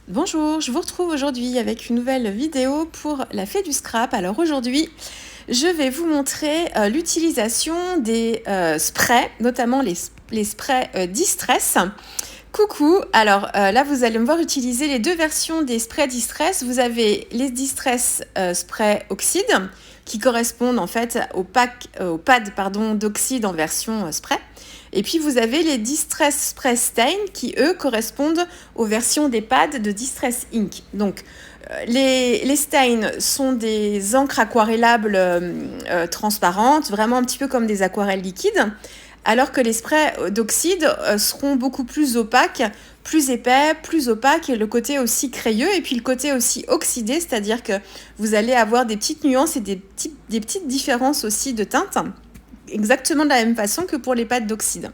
Bonjour, je vous retrouve aujourd'hui avec une nouvelle vidéo pour la fée du scrap. Alors aujourd'hui, je vais vous montrer l'utilisation des sprays, notamment les sprays Distress. Coucou, alors là vous allez me voir utiliser les deux versions des sprays Distress. Vous avez les Distress Spray Oxyde qui correspondent en fait au pad d'oxyde en version spray. Et puis vous avez les Distress Spray Stain qui eux correspondent aux versions des pads de Distress Ink. Donc les Stain sont des encres aquarellables transparentes, vraiment un petit peu comme des aquarelles liquides, alors que les sprays d'oxyde seront beaucoup plus opaques, plus épais, plus opaques, et le côté aussi crayeux, et puis le côté aussi oxydé, c'est-à-dire que vous allez avoir des petites nuances et des petites différences aussi de teinte, exactement de la même façon que pour les pâtes d'oxyde.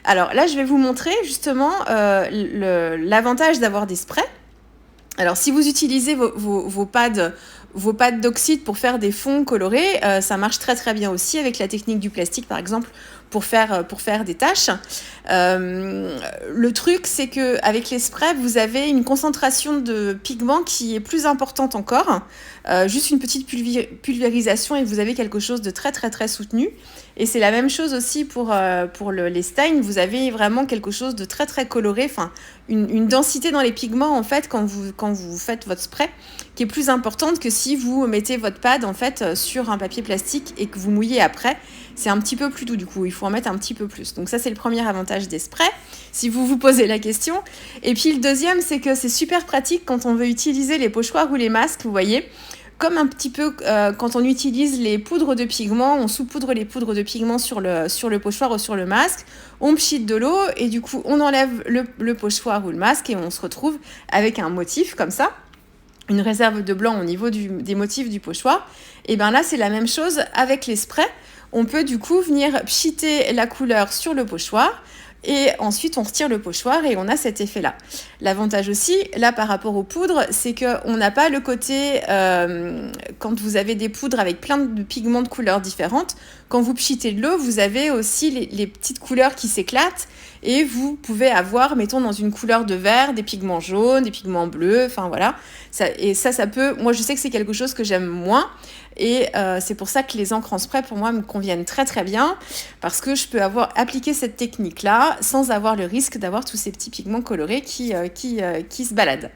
Alors là, je vais vous montrer justement l'avantage d'avoir des sprays. Alors si vous utilisez vos pads d'oxyde pour faire des fonds colorés, ça marche très très bien aussi avec la technique du plastique par exemple pour faire des taches. Le truc c'est que avec les sprays vous avez une concentration de pigments qui est plus importante encore. Juste une petite pulvérisation et vous avez quelque chose de très très très soutenu. Et c'est la même chose aussi pour les Stain. Vous avez vraiment quelque chose de très très coloré, enfin une densité dans les pigments en fait quand vous faites votre spray qui est plus importante que si vous mettez votre pad en fait sur un papier plastique et que vous mouillez après. C'est un petit peu plus doux du coup, il faut en mettre un petit peu plus. Donc ça c'est le premier avantage des sprays, si vous vous posez la question. Et puis le deuxième c'est que c'est super pratique quand on veut utiliser les pochoirs ou les masques, vous voyez. Comme un petit peu quand on utilise les poudres de pigments, on saupoudre les poudres de pigments sur le pochoir ou sur le masque, on pchite de l'eau et du coup on enlève le pochoir ou le masque et on se retrouve avec un motif comme ça, une réserve de blanc au niveau des motifs du pochoir. Et bien là c'est la même chose avec les sprays, on peut du coup venir pchiter la couleur sur le pochoir. Et ensuite, on retire le pochoir et on a cet effet-là. L'avantage aussi, là, par rapport aux poudres, c'est qu'on n'a pas le côté, quand vous avez des poudres avec plein de pigments de couleurs différentes, quand vous pchitez de l'eau, vous avez aussi les petites couleurs qui s'éclatent et vous pouvez avoir, mettons, dans une couleur de vert, des pigments jaunes, des pigments bleus, enfin voilà. Ça peut... Moi, je sais que c'est quelque chose que j'aime moins. Et c'est pour ça que les encres en spray pour moi me conviennent très très bien parce que je peux appliqué cette technique là sans avoir le risque d'avoir tous ces petits pigments colorés qui se baladent.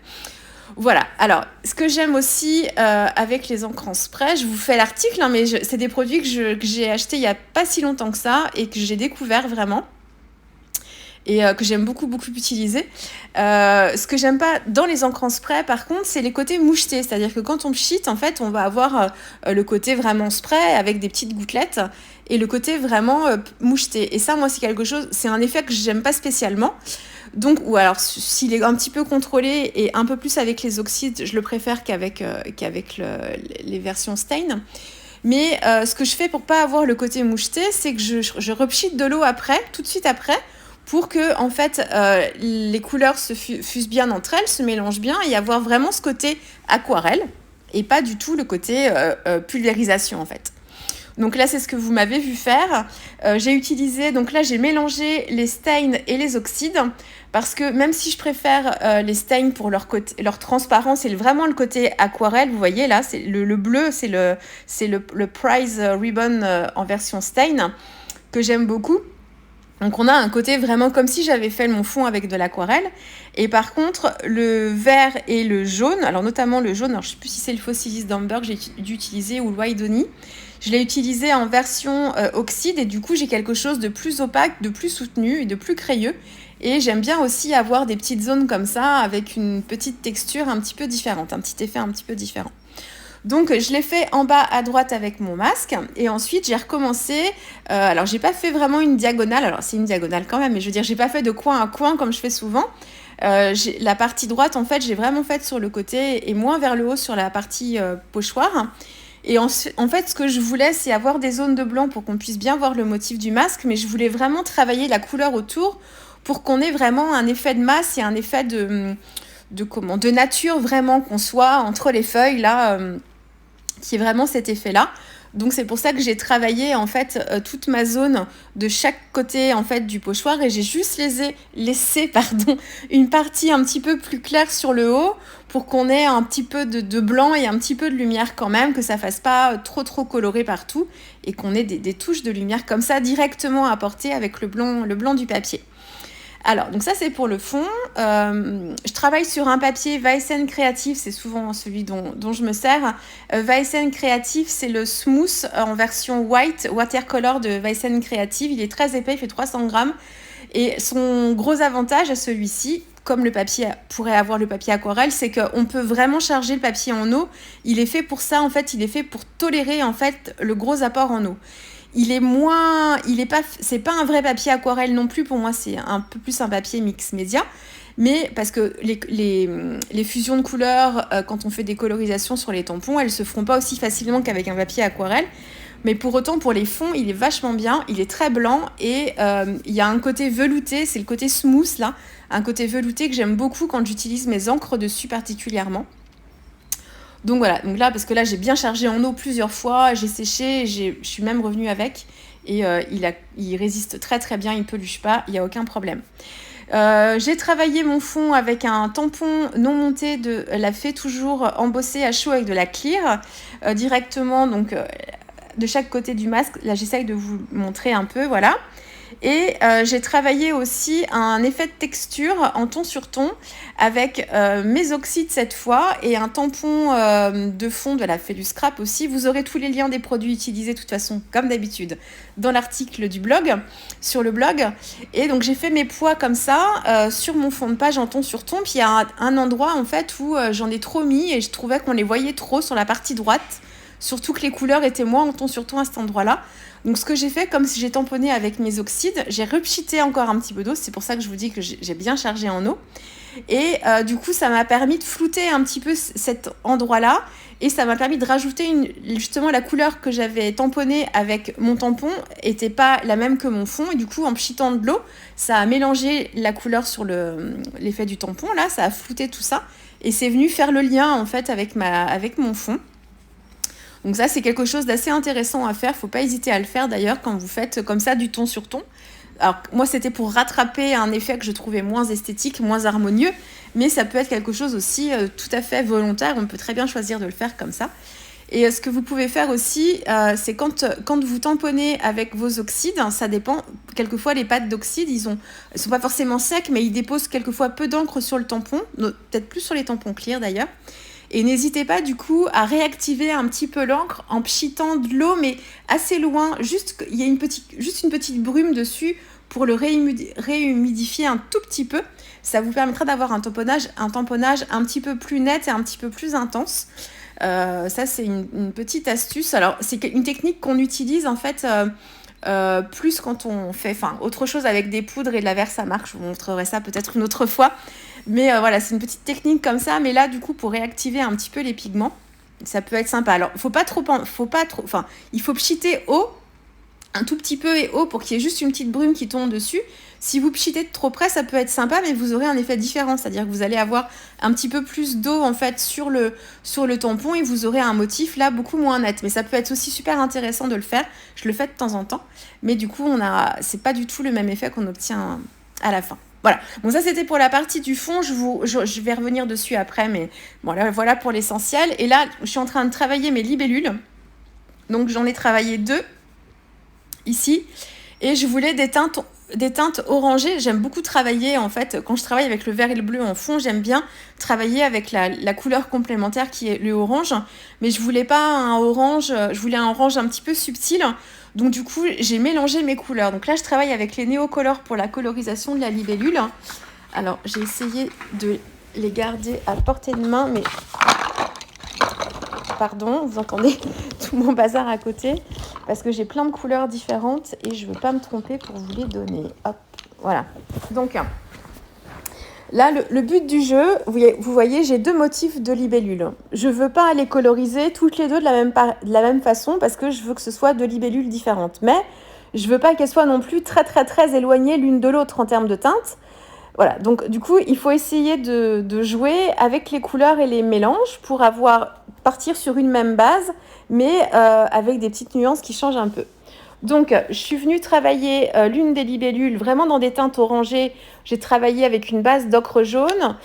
Voilà, alors ce que j'aime aussi avec les encres en spray, je vous fais l'article mais c'est des produits que j'ai achetés il n'y a pas si longtemps que ça et que j'ai découvert vraiment et que j'aime beaucoup utiliser. Ce que j'aime pas dans les encres en spray par contre c'est les côtés mouchetés, c'est-à-dire que quand on pchite en fait on va avoir le côté vraiment spray avec des petites gouttelettes et le côté vraiment moucheté, et ça moi c'est quelque chose, c'est un effet que j'aime pas spécialement. Donc, ou alors s'il est un petit peu contrôlé et un peu plus avec les oxydes, je le préfère qu'avec les versions Stain. Mais ce que je fais pour pas avoir le côté moucheté, c'est que je repchite de l'eau après, tout de suite après, pour que en fait les couleurs se fusent bien entre elles, se mélangent bien et avoir vraiment ce côté aquarelle et pas du tout le côté pulvérisation en fait. Donc là, c'est ce que vous m'avez vu faire. J'ai utilisé, donc là, j'ai mélangé les Stain et les oxydes parce que même si je préfère les Stain pour leur transparence et vraiment le côté aquarelle, vous voyez là, c'est le bleu, c'est le Prize Ribbon en version Stain que j'aime beaucoup. Donc on a un côté vraiment comme si j'avais fait mon fond avec de l'aquarelle. Et par contre, le vert et le jaune, alors notamment le jaune, alors je ne sais plus si c'est le Fossilis d'Amber que j'ai dû utiliser ou le Wydoni. Je l'ai utilisé en version oxyde et du coup j'ai quelque chose de plus opaque, de plus soutenu et de plus crayeux. Et j'aime bien aussi avoir des petites zones comme ça avec une petite texture un petit peu différente, un petit effet un petit peu différent. Donc je l'ai fait en bas à droite avec mon masque et ensuite j'ai recommencé. Alors j'ai pas fait vraiment une diagonale, alors c'est une diagonale quand même, mais je veux dire j'ai pas fait de coin à coin comme je fais souvent. La partie droite en fait j'ai vraiment fait sur le côté et moins vers le haut sur la partie pochoir. Et en fait ce que je voulais c'est avoir des zones de blanc pour qu'on puisse bien voir le motif du masque, mais je voulais vraiment travailler la couleur autour pour qu'on ait vraiment un effet de masse et un effet de nature vraiment, qu'on soit entre les feuilles là. Qui est vraiment cet effet-là. Donc c'est pour ça que j'ai travaillé en fait toute ma zone de chaque côté en fait du pochoir et j'ai juste laissé une partie un petit peu plus claire sur le haut pour qu'on ait un petit peu de blanc et un petit peu de lumière quand même, que ça fasse pas trop coloré partout et qu'on ait des touches de lumière comme ça directement apportées avec le blanc du papier. Alors, donc ça c'est pour le fond. Je travaille sur un papier Weissen Creative, c'est souvent celui dont je me sers. Weissen Creative, c'est le smooth en version white, watercolor de Weissen Creative. Il est très épais, il fait 300 grammes. Et son gros avantage à celui-ci, comme le papier pourrait avoir le papier aquarelle, c'est qu'on peut vraiment charger le papier en eau. Il est fait pour ça, en fait, il est fait pour tolérer en fait le gros apport en eau. C'est pas un vrai papier aquarelle non plus, pour moi c'est un peu plus un papier mix média, mais parce que les fusions de couleurs, quand on fait des colorisations sur les tampons, elles se feront pas aussi facilement qu'avec un papier aquarelle, mais pour autant pour les fonds il est vachement bien, il est très blanc et il y a un côté velouté, c'est le côté smooth là, un côté velouté que j'aime beaucoup quand j'utilise mes encres dessus particulièrement. Donc voilà, donc là, parce que là j'ai bien chargé en eau plusieurs fois, j'ai séché, je suis même revenue avec et il résiste très très bien, il ne peluche pas, il n'y a aucun problème. J'ai travaillé mon fond avec un tampon non monté de la Fée Toujours embossé à chaud avec de la clear directement donc de chaque côté du masque. Là j'essaye de vous montrer un peu, voilà. Et j'ai travaillé aussi un effet de texture en ton sur ton avec mes oxydes cette fois et un tampon de fond de la Fée du Scrap aussi. Vous aurez tous les liens des produits utilisés de toute façon comme d'habitude dans l'article du blog, sur le blog. Et donc j'ai fait mes poids comme ça sur mon fond de page en ton sur ton. Puis il y a un endroit en fait où j'en ai trop mis et je trouvais qu'on les voyait trop sur la partie droite. Surtout que les couleurs étaient moins en ton sur ton à cet endroit-là. Donc ce que j'ai fait, comme si j'ai tamponné avec mes oxydes, j'ai repchité encore un petit peu d'eau. C'est pour ça que je vous dis que j'ai bien chargé en eau. Et du coup, ça m'a permis de flouter un petit peu cet endroit-là. Et ça m'a permis de rajouter justement la couleur que j'avais tamponnée avec mon tampon n'était pas la même que mon fond. Et du coup, en pchitant de l'eau, ça a mélangé la couleur sur l'effet du tampon. Là, ça a flouté tout ça. Et c'est venu faire le lien en fait avec mon fond. Donc ça, c'est quelque chose d'assez intéressant à faire. Faut pas hésiter à le faire d'ailleurs quand vous faites comme ça du ton sur ton. Alors moi, c'était pour rattraper un effet que je trouvais moins esthétique, moins harmonieux, mais ça peut être quelque chose aussi tout à fait volontaire. On peut très bien choisir de le faire comme ça. Et ce que vous pouvez faire aussi, c'est quand vous tamponnez avec vos oxydes, ça dépend. Quelquefois, les pâtes d'oxyde, ils sont pas forcément secs, mais ils déposent quelquefois peu d'encre sur le tampon, peut-être plus sur les tampons clear d'ailleurs. Et n'hésitez pas du coup à réactiver un petit peu l'encre en pchitant de l'eau, mais assez loin, juste il y a juste une petite brume dessus pour le réhumidifier un tout petit peu. Ça vous permettra d'avoir un tamponnage un petit peu plus net et un petit peu plus intense. Ça, c'est une petite astuce. Alors, c'est une technique qu'on utilise en fait plus quand on fait autre chose avec des poudres et de la verre, ça marche. Je vous montrerai ça peut-être une autre fois. Mais voilà, c'est une petite technique comme ça. Mais là, du coup, pour réactiver un petit peu les pigments, ça peut être sympa. Alors, il faut pchiter haut, un tout petit peu et haut pour qu'il y ait juste une petite brume qui tombe dessus. Si vous pchitez de trop près, ça peut être sympa, mais vous aurez un effet différent. C'est-à-dire que vous allez avoir un petit peu plus d'eau en fait sur le tampon et vous aurez un motif là beaucoup moins net. Mais ça peut être aussi super intéressant de le faire. Je le fais de temps en temps. Mais du coup, c'est pas du tout le même effet qu'on obtient à la fin. Voilà. Bon, ça c'était pour la partie du fond. Je vais revenir dessus après, mais bon, là, voilà pour l'essentiel. Et là, je suis en train de travailler mes libellules. Donc j'en ai travaillé 2 ici. Et je voulais des teintes orangées. J'aime beaucoup travailler, en fait, quand je travaille avec le vert et le bleu en fond, j'aime bien travailler avec la couleur complémentaire qui est le orange. Mais je voulais pas un orange, je voulais un orange un petit peu subtil. Donc du coup, j'ai mélangé mes couleurs. Donc là, je travaille avec les néocolores pour la colorisation de la libellule. Alors, j'ai essayé de les garder à portée de main, mais... Pardon, vous entendez tout mon bazar à côté parce que j'ai plein de couleurs différentes et je ne veux pas me tromper pour vous les donner. Hop, voilà. Donc là, le but du jeu, vous voyez, j'ai 2 motifs de libellules. Je ne veux pas les coloriser toutes les deux de la même façon parce que je veux que ce soit 2 libellules différentes. Mais je ne veux pas qu'elles soient non plus très très très éloignées l'une de l'autre en termes de teinte. Voilà, donc du coup, il faut essayer de jouer avec les couleurs et les mélanges pour avoir partir sur une même base, mais avec des petites nuances qui changent un peu. Donc, je suis venue travailler l'une des libellules vraiment dans des teintes orangées. J'ai travaillé avec une base d'ocre jaune.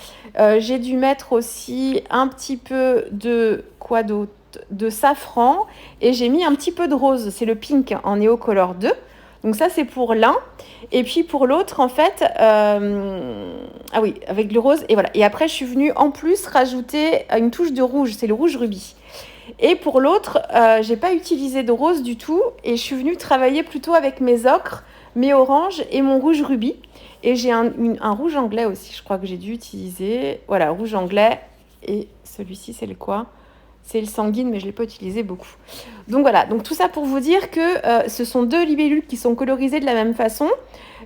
J'ai dû mettre aussi un petit peu de quoi d'autre, de safran, et j'ai mis un petit peu de rose. C'est le pink en Neocolor 2. Donc ça, c'est pour l'un. Et puis pour l'autre, en fait, ah oui, avec le rose. Et voilà. Et après, je suis venue en plus rajouter une touche de rouge. C'est le rouge rubis. Et pour l'autre, j'ai pas utilisé de rose du tout. Et je suis venue travailler plutôt avec mes ocres, mes oranges et mon rouge rubis. Et j'ai un rouge anglais aussi, je crois que j'ai dû utiliser. Voilà, rouge anglais. Et celui-ci, c'est le quoi ? C'est le sanguine, mais je ne l'ai pas utilisé beaucoup. Donc voilà, donc tout ça pour vous dire que ce sont deux libellules qui sont colorisées de la même façon,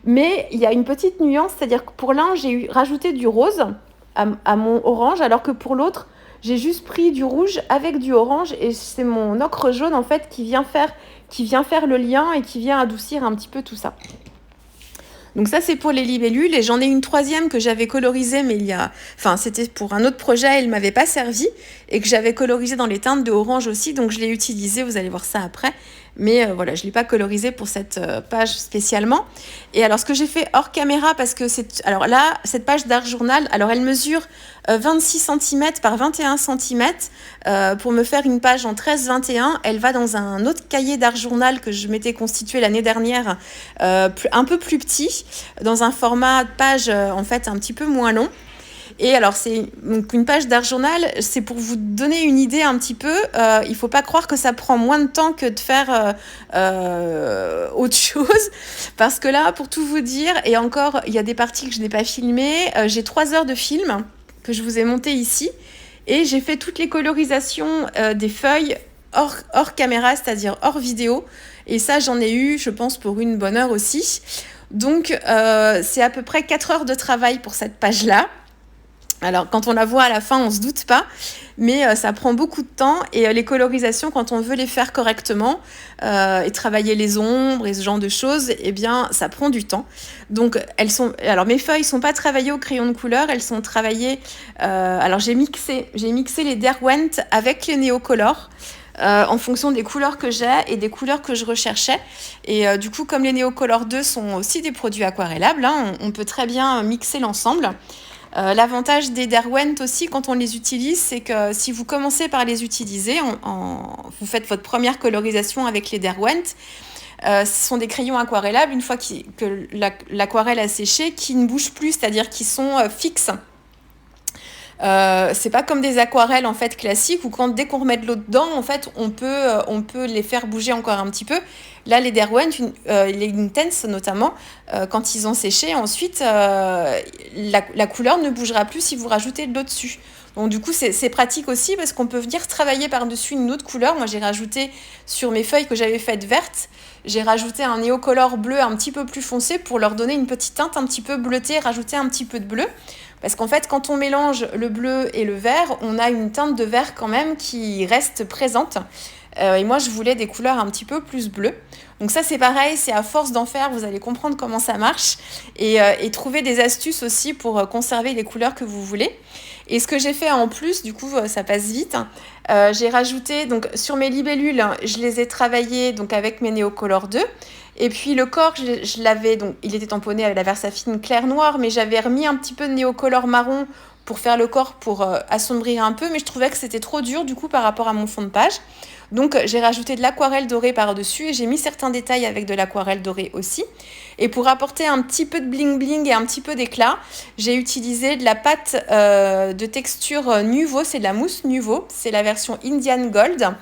mais il y a une petite nuance, c'est-à-dire que pour l'un, j'ai rajouté du rose à mon orange, alors que pour l'autre, j'ai juste pris du rouge avec du orange, et c'est mon ocre jaune en fait qui vient faire le lien et qui vient adoucir un petit peu tout ça. Donc ça, c'est pour les libellules, et j'en ai une troisième que j'avais colorisée, mais c'était pour un autre projet, elle ne m'avait pas servi, et que j'avais colorisée dans les teintes de orange aussi, donc je l'ai utilisée, vous allez voir ça après. Mais voilà, je ne l'ai pas colorisée pour cette page spécialement. Et alors, ce que j'ai fait hors caméra, parce que alors là, cette page d'art journal, alors elle mesure 26 cm par 21 cm. Pour me faire une page en 13-21, elle va dans un autre cahier d'art journal que je m'étais constitué l'année dernière, un peu plus petit, dans un format de page en fait un petit peu moins long. Et alors, donc une page d'art journal, c'est pour vous donner une idée un petit peu. Il ne faut pas croire que ça prend moins de temps que de faire autre chose. Parce que là, pour tout vous dire, et encore, il y a des parties que je n'ai pas filmées, j'ai 3 heures de film que je vous ai monté ici. Et j'ai fait toutes les colorisations des feuilles hors caméra, c'est-à-dire hors vidéo. Et ça, j'en ai eu, je pense, pour une bonne heure aussi. Donc, c'est à peu près 4 heures de travail pour cette page-là. Alors, quand on la voit à la fin, on ne se doute pas, mais ça prend beaucoup de temps. Et les colorisations, quand on veut les faire correctement et travailler les ombres et ce genre de choses, eh bien, ça prend du temps. Donc, alors, mes feuilles ne sont pas travaillées au crayon de couleur, elles sont travaillées... alors, j'ai mixé les Derwent avec les Neocolor. En fonction des couleurs que j'ai et des couleurs que je recherchais. Et du coup, comme les Neocolor 2 sont aussi des produits aquarellables, hein, on peut très bien mixer l'ensemble. L'avantage des Derwent aussi, quand on les utilise, c'est que si vous commencez par les utiliser, vous faites votre première colorisation avec les Derwent, ce sont des crayons aquarellables, une fois que l'aquarelle a séché, qui ne bougent plus, c'est-à-dire qu'ils sont fixes. C'est pas comme des aquarelles en fait classiques où dès qu'on remet de l'eau dedans, en fait, on peut les faire bouger encore un petit peu. Là, les Derwent, les Intense notamment, quand ils ont séché, ensuite, la couleur ne bougera plus si vous rajoutez de l'eau dessus. Donc du coup, c'est pratique aussi parce qu'on peut venir travailler par-dessus une autre couleur. Moi, j'ai rajouté sur mes feuilles que j'avais faites vertes, j'ai rajouté un Neocolor bleu un petit peu plus foncé pour leur donner une petite teinte un petit peu bleutée, rajouter un petit peu de bleu. Parce qu'en fait, quand on mélange le bleu et le vert, on a une teinte de vert quand même qui reste présente. Et moi, je voulais des couleurs un petit peu plus bleues. Donc ça, c'est pareil, c'est à force d'en faire, vous allez comprendre comment ça marche. Et trouver des astuces aussi pour conserver les couleurs que vous voulez. Et ce que j'ai fait en plus, du coup, ça passe vite. J'ai rajouté, donc sur mes libellules, je les ai travaillées donc, avec mes Neocolor 2. Et puis le corps, je l'avais, donc il était tamponné avec la Versafine clair noir, mais j'avais remis un petit peu de Neocolor marron pour faire le corps, pour assombrir un peu, mais je trouvais que c'était trop dur du coup par rapport à mon fond de page. Donc j'ai rajouté de l'aquarelle dorée par-dessus et j'ai mis certains détails avec de l'aquarelle dorée aussi. Et pour apporter un petit peu de bling bling et un petit peu d'éclat, j'ai utilisé de la pâte de texture Nuvo, c'est de la mousse Nuvo, c'est la version Indian Gold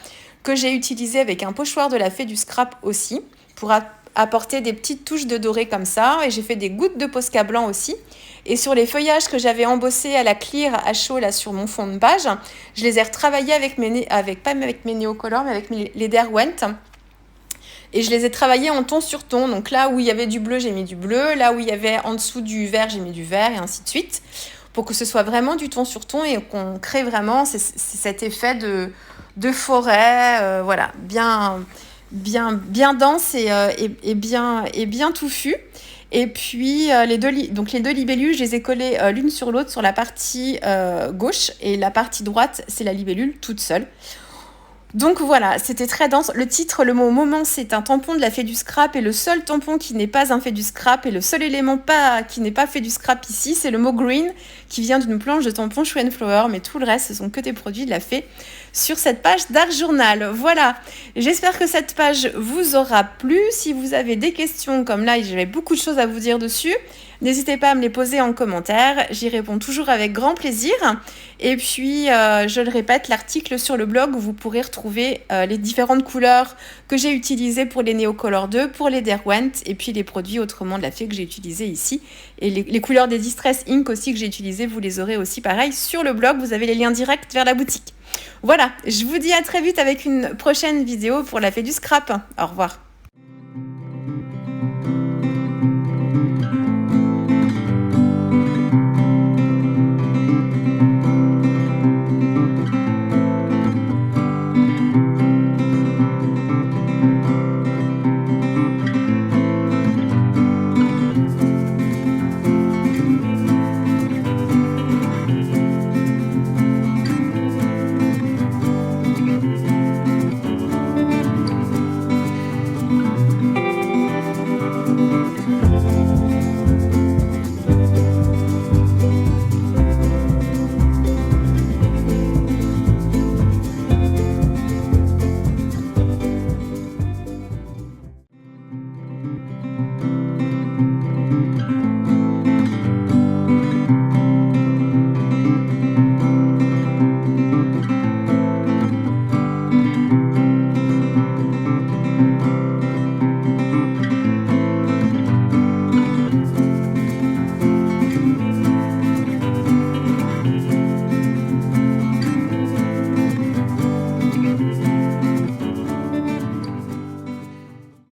que j'ai utilisée avec un pochoir de la Fée du Scrap aussi pour apporter des petites touches de doré comme ça. Et j'ai fait des gouttes de Posca blanc aussi. Et sur les feuillages que j'avais embossés à la clear à chaud là sur mon fond de page, je les ai retravaillés pas avec mes Neocolor, mais avec les Derwent. Et je les ai travaillés en ton sur ton. Donc là où il y avait du bleu, j'ai mis du bleu. Là où il y avait en dessous du vert, j'ai mis du vert et ainsi de suite. Pour que ce soit vraiment du ton sur ton et qu'on crée vraiment cet effet de forêt. Voilà, bien bien dense et bien touffu. Et puis donc les deux libellules, je les ai collées l'une sur l'autre sur la partie gauche, et la partie droite, c'est la libellule toute seule. Donc voilà, c'était très dense. Le titre, le mot moment, c'est un tampon de la fée du scrap, et le seul tampon qui n'est pas un fait du scrap, et le seul élément qui n'est pas fait du scrap ici, c'est le mot green, qui vient d'une planche de tampon Shoe and Flower, mais tout le reste, ce sont que des produits de la fée sur cette page Dark Journal. Voilà, j'espère que cette page vous aura plu. Si vous avez des questions, comme là, j'avais beaucoup de choses à vous dire dessus, n'hésitez pas à me les poser en commentaire, j'y réponds toujours avec grand plaisir. Et puis, je le répète, l'article sur le blog où vous pourrez retrouver les différentes couleurs que j'ai utilisées pour les Neocolor 2, pour les Derwent, et puis les produits autrement de la fée que j'ai utilisés ici. Et les couleurs des Distress Ink aussi que j'ai utilisées, vous les aurez aussi pareil sur le blog, vous avez les liens directs vers la boutique. Voilà, je vous dis à très vite avec une prochaine vidéo pour la fée du scrap. Au revoir.